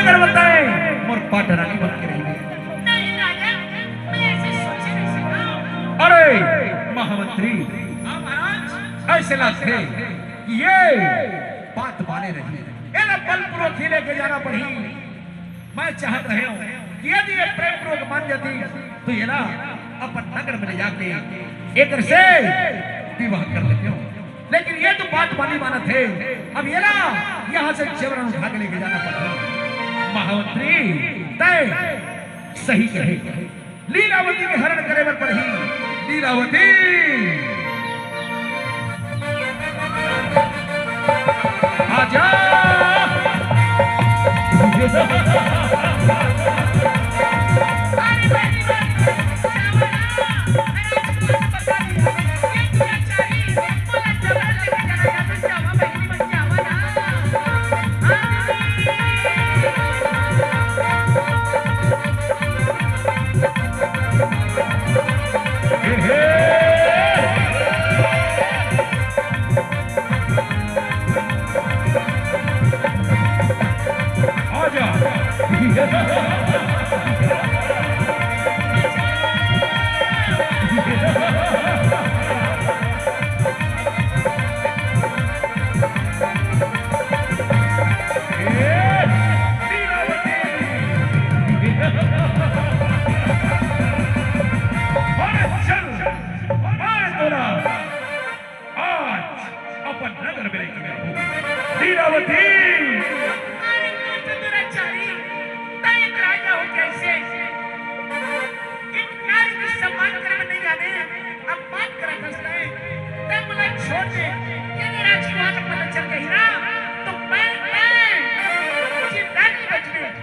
नगर बताए मोर पाटरानी बन के रहेंगे। नहीं राजा, मैं ऐसे सोचे नहीं सकता। अरे महामंत्री, हाँ महाराज। ऐसे ना थे कि ये बात माने रही, एला बलपूर्वक ही लेके जाना पड़ी। मैं चाहत रहे हूँ कि यदि ये प्रेम पूर्वक मान जाती तो ये ना अपन नगर में ले जाके एक से विवाह कर लेते हो, लेकिन ये तो बात मानी माना थे। अब ये ना यहाँ से जेवरन उठा के लेके जाना पड़ता। महामंत्री तय सही कहे, लीलावती के हरण करे पर पड़ी। लीलावती आजा।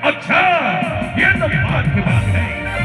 अच्छा, ये तो बात की बात है।